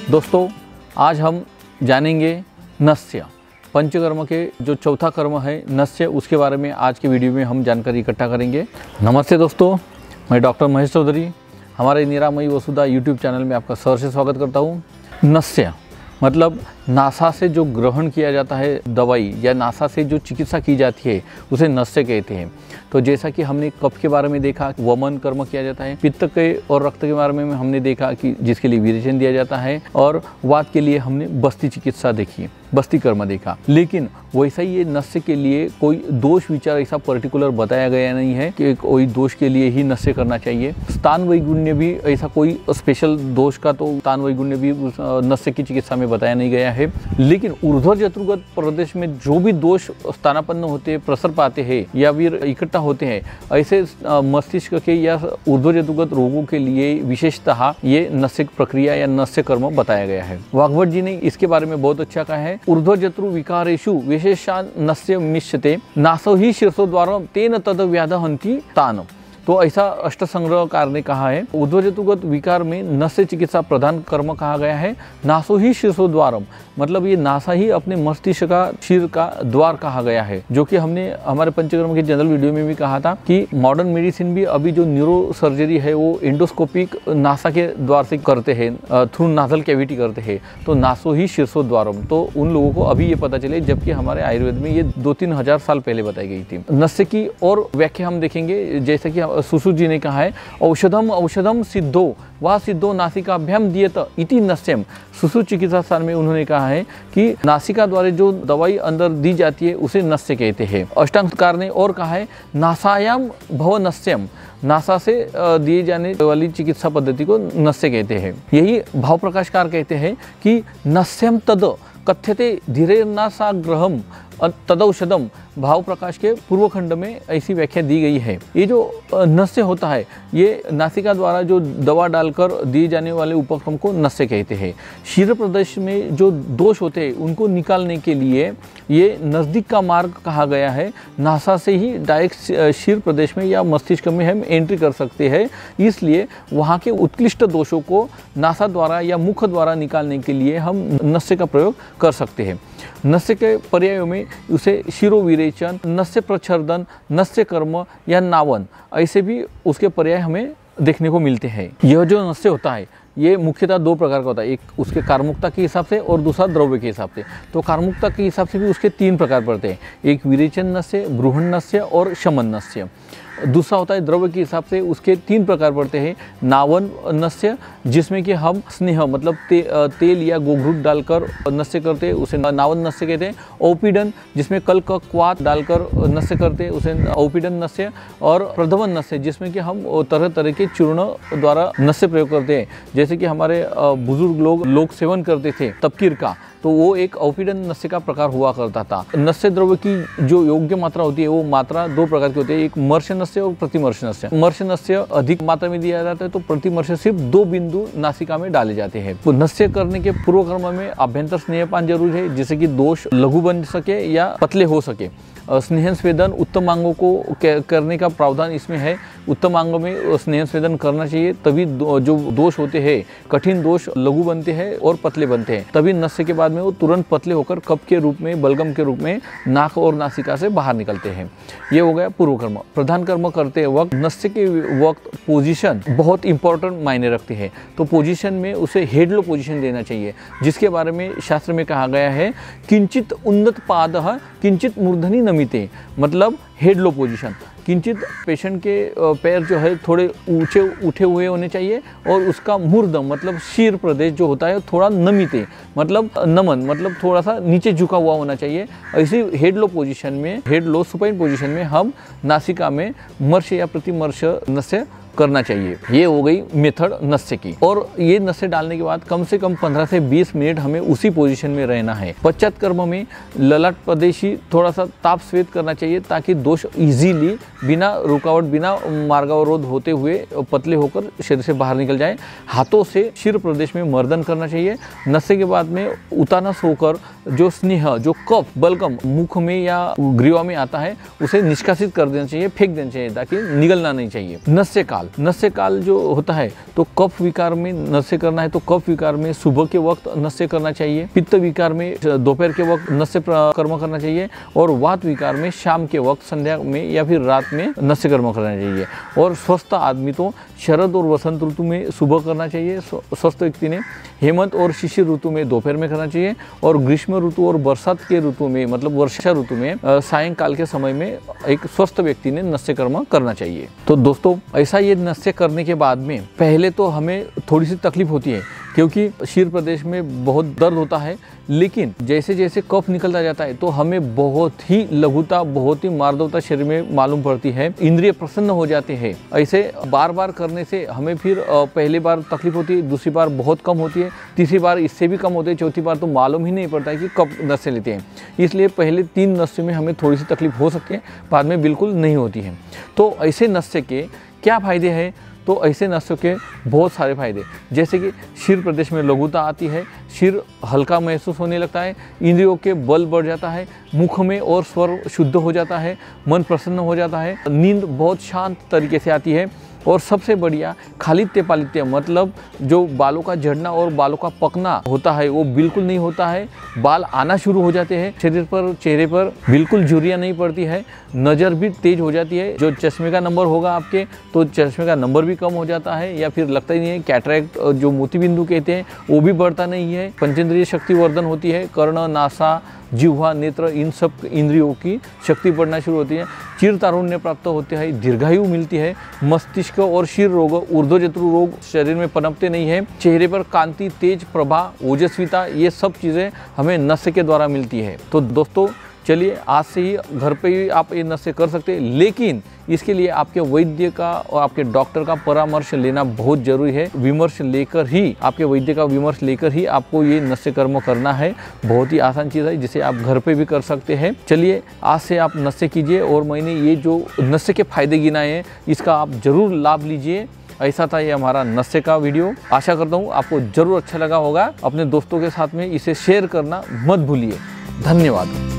दोस्तों, आज हम जानेंगे नस्य पंचकर्म के जो चौथा कर्म है नस्य, उसके बारे में आज के वीडियो में हम जानकारी इकट्ठा करेंगे। नमस्ते दोस्तों, मैं डॉक्टर महेश चौधरी हमारे निरामयी वसुधा यूट्यूब चैनल में आपका सहर्ष स्वागत करता हूँ। नस्य मतलब नासा से जो ग्रहण किया जाता है दवाई या नासा से जो चिकित्सा की जाती है उसे नस्य कहते हैं। तो जैसा कि हमने कफ के बारे में देखा वमन कर्म किया जाता है, पित्त के और रक्त के बारे में हमने देखा कि जिसके लिए विरेचन दिया जाता है, और वात के लिए हमने बस्ती चिकित्सा देखी, बस्ती कर्म देखा। लेकिन वैसा ही ये नस्य के लिए कोई दोष विचार ऐसा पर्टिकुलर बताया गया नहीं है कि कोई दोष के लिए ही नस्य करना चाहिए। स्थान वैगुण्य भी ऐसा कोई स्पेशल दोष का तो स्थान वैगुण्य भी नस्य की चिकित्सा में बताया नहीं गया है। लेकिन ऊर्ध्व जत्रुगत प्रदेश में जो भी दोष स्थानापन्न होते हैं, प्रसर पाते हैं या फिर इकट्ठा होते हैं, ऐसे मस्तिष्क के या ऊर्ध्व जत्रुगत रोगों के लिए विशेषतः ये नस्य प्रक्रिया या नस्य कर्म बताया गया है। वाग्भट जी ने इसके बारे में बहुत अच्छा कहा है। ऊर्ध्व जत्रु विकारेषु विशेषान नस्य मिश्यते नासो ही शीर्षोद्वार तेन तद व्याध हंति तान। तो ऐसा अष्टसंग्रहकार ने कहा है। ऊर्ध्वजत्रुगत विकार में नस्य चिकित्सा प्रधान कर्म कहा गया है। नासो ही शीर्षोद्वारम मतलब ये नासा ही अपने मस्तिष्क का शीर का द्वार कहा गया है, जो कि हमने हमारे पंचकर्म के जनरल वीडियो में भी कहा था कि मॉडर्न मेडिसिन भी अभी जो न्यूरो सर्जरी है वो एंडोस्कोपिक नासा के द्वार से करते हैं, थ्रू नाजल कैविटी करते हैं। तो नासो ही शीर्षोद्वारम तो उन लोगों को अभी ये पता चले, जबकि हमारे आयुर्वेद में ये 2-3 हजार साल पहले बताई गई थी। नस्य की और व्याख्या हम देखेंगे, जैसे कि सुश्रुत जी ने कहा है औषधम औषधम सिद्धो वह सिद्धो नासिकाभ्याम दियत इति नस्यम। सुश्रुत चिकित्सा स्थान में उन्होंने कहा है कि नासिका द्वारा जो दवाई अंदर दी जाती है उसे नस्य कहते हैं। अष्टांगकार ने और कहा है नासायाम भव नस्यम, नासा से दिए जाने वाली चिकित्सा पद्धति को नस्य कहते हैं। यही भाव प्रकाशकार कहते हैं कि नस्यम तद कथ्यते धीरे नासाग्रहम तदौषधम। भाव प्रकाश के पूर्व खंड में ऐसी व्याख्या दी गई है। ये जो नस्य होता है ये नासिका द्वारा जो दवा डालकर दिए जाने वाले उपक्रम को नस्य कहते हैं। शीर प्रदेश में जो दोष होते हैं उनको निकालने के लिए ये नज़दीक का मार्ग कहा गया है। नासा से ही डायरेक्ट शीर प्रदेश में या मस्तिष्क में हम एंट्री कर सकते हैं, इसलिए वहाँ के उत्कृष्ट दोषों को नासा द्वारा या मुख द्वारा निकालने के लिए हम नस्य का प्रयोग कर सकते हैं। नस्य के पर्यायों में उसे शिरोविरेचन, नस्य प्रच्छर्दन, नस्य कर्म या नावन ऐसे भी उसके पर्याय हमें देखने को मिलते हैं। यह जो नस्य होता है ये मुख्यतः 2 प्रकार का होता है, एक उसके कार्मुकता के हिसाब से और दूसरा द्रव्य के हिसाब से। तो कार्मुकता के हिसाब से भी उसके 3 प्रकार पड़ते हैं, एक विरेचन नस्य, बृहण नस्य और शमन नस्य। दूसरा होता है द्रव्य के हिसाब से उसके 3 प्रकार पड़ते हैं, नावन नस्य जिसमें कि हम स्नेह मतलब तेल या गोघृत डालकर नस्य करते हैं, उसे नावन नस्य कहते हैं। औपीडन जिसमें कल का क्वाथ डालकर नस्य करते हैं, उसे औपीडन नस्य। और प्रधवन नस्य जिसमें कि हम तरह तरह के चूर्ण द्वारा नस्य प्रयोग करते हैं, जैसे कि हमारे बुजुर्ग लोग सेवन करते थे तपकीर का, तो वो एक औपीडन नस्य का प्रकार हुआ करता था। नस्य द्रव्य की जो योग्य मात्रा होती है वो मात्रा 2 प्रकार की होती है, एक मर्श नस्य और प्रतिमर्श नस्य। मर्श नस्य अधिक मात्रा में दिया जाता है तो प्रतिमर्श सिर्फ 2 बिंदु नासिका में डाले जाते हैं। तो नस्य करने के पूर्व क्रम में अभ्यंतर स्नेहपान जरूर है, जिससे कि दोष लघु बन सके या पतले हो सके। स्नेहन स्वेदन उत्तम अंगों को करने का प्रावधान इसमें है। उत्तम अंगों में स्नेहन स्वेदन करना चाहिए, तभी जो दोष होते हैं कठिन दोष लघु बनते हैं और पतले बनते हैं। तभी नस्य के बाद में वो तुरंत पतले होकर कफ के रूप में, बलगम के रूप में नाक और नासिका से बाहर निकलते हैं। ये हो गया पूर्व कर्म। प्रधान कर्म करते वक्त नस्य के वक्त पोजीशन बहुत इंपॉर्टेंट मायने रखती है। तो पोजीशन में उसे हेड लो पोजीशन देना चाहिए, जिसके बारे में शास्त्र में कहा गया है किंचित उन्नत पादः किंचित मूर्धनि नमिते, मतलब हेड लो पोजीशन। किंचित पेशेंट के पैर जो है थोड़े ऊंचे उठे हुए होने चाहिए और उसका मूर्धम मतलब शीर प्रदेश जो होता है थोड़ा नमिते मतलब नमन मतलब थोड़ा सा नीचे झुका हुआ होना चाहिए। ऐसी हेड लो पोजीशन में, हेड लो सुपाइन पोजीशन में हम नासिका में मर्श या प्रतिमर्श नस्य करना चाहिए। ये हो गई मेथड नस्य की। और ये नस्य डालने के बाद कम से कम 15 से 20 मिनट हमें उसी पोजीशन में रहना है। पश्चात कर्म में ललाट प्रदेश ही थोड़ा सा ताप स्वेद करना चाहिए ताकि दोष इजीली बिना रुकावट बिना मार्गावरोध होते हुए पतले होकर शरीर से बाहर निकल जाए। हाथों से शिर प्रदेश में मर्दन करना चाहिए। नस्य के बाद में उतानस होकर जो स्नेह जो कफ बलगम मुख में या ग्रीवा में आता है उसे निष्कासित कर देना चाहिए, फेंक देना चाहिए ताकि निगलना नहीं चाहिए। नस्य काल नस्य काल जो होता है तो कफ विकार में नस्य करना है तो कफ विकार में सुबह के वक्त नस्य करना चाहिए, पित्त विकार में दोपहर के वक्त नस्य कर्म करना चाहिए और वात विकार में शाम के वक्त संध्या में या फिर रात में नस्य कर्म करना चाहिए। और स्वस्थ आदमी तो शरद और वसंत ऋतु में सुबह करना चाहिए, स्वस्थ व्यक्ति ने हेमंत और शिशिर ऋतु में दोपहर में करना चाहिए और ग्रीष्म ऋतु और बरसात के ऋतु में मतलब वर्षा ऋतु में सायंकाल के समय में एक स्वस्थ व्यक्ति ने नस्य कर्म करना चाहिए। तो दोस्तों ऐसा ये नस्य करने के बाद में पहले तो हमें थोड़ी सी तकलीफ होती है क्योंकि शीर प्रदेश में बहुत दर्द होता है, लेकिन जैसे जैसे कफ निकलता जाता है तो हमें बहुत ही लघुता, बहुत ही मार्दवता शरीर में मालूम पड़ती है, इंद्रिय प्रसन्न हो जाते हैं। ऐसे बार बार करने से हमें फिर पहली बार तकलीफ होती है, दूसरी बार बहुत कम होती है, तीसरी बार इससे भी कम होती है, चौथी बार तो मालूम ही नहीं पड़ता है कि कब नस्य लेते हैं। इसलिए पहले 3 नस्य में हमें थोड़ी सी तकलीफ हो सकती है, बाद में बिल्कुल नहीं होती है। तो ऐसे नस्य के क्या फायदे हैं? तो ऐसे नस्यों के बहुत सारे फायदे, जैसे कि शीर प्रदेश में लघुता आती है, शीर हल्का महसूस होने लगता है, इंद्रियों के बल बढ़ जाता है, मुख में और स्वर शुद्ध हो जाता है, मन प्रसन्न हो जाता है, नींद बहुत शांत तरीके से आती है और सबसे बढ़िया खालित्य पालित्य मतलब जो बालों का झड़ना और बालों का पकना होता है वो बिल्कुल नहीं होता है, बाल आना शुरू हो जाते हैं शरीर पर, चेहरे पर बिल्कुल झुर्रियाँ नहीं पड़ती है, नज़र भी तेज हो जाती है। जो चश्मे का नंबर होगा आपके तो चश्मे का नंबर भी कम हो जाता है या फिर लगता ही नहीं है, कैटरैक्ट जो मोतीबिंदु कहते हैं वो भी बढ़ता नहीं है, पंचेंद्रिय शक्ति वर्धन होती है, कर्ण, नासा, जिह्वा, नेत्र इन सब इंद्रियों की शक्ति बढ़ना शुरू होती है, चिर तारुण्य प्राप्त होते हैं, दीर्घायु मिलती है, मस्तिष्क और शीर रोग, ऊर्ध्वजत्रु रोग शरीर में पनपते नहीं है, चेहरे पर कांति, तेज प्रभा, ओजस्विता, ये सब चीज़ें हमें नस्य के द्वारा मिलती है। तो दोस्तों चलिए आज से ही घर पे ही आप ये नस्य कर सकते हैं, लेकिन इसके लिए आपके वैद्य का और आपके डॉक्टर का परामर्श लेना बहुत जरूरी है। विमर्श लेकर ही, आपके वैद्य का विमर्श लेकर ही आपको ये नस्य कर्म करना है। बहुत ही आसान चीज़ है जिसे आप घर पे भी कर सकते हैं। चलिए आज से आप नस्य कीजिए और मैंने ये जो नस्य के फायदे गिनाए हैं इसका आप जरूर लाभ लीजिए। ऐसा था ये हमारा नस्य का वीडियो। आशा करता हूँ आपको जरूर अच्छा लगा होगा। अपने दोस्तों के साथ में इसे शेयर करना मत भूलिए। धन्यवाद।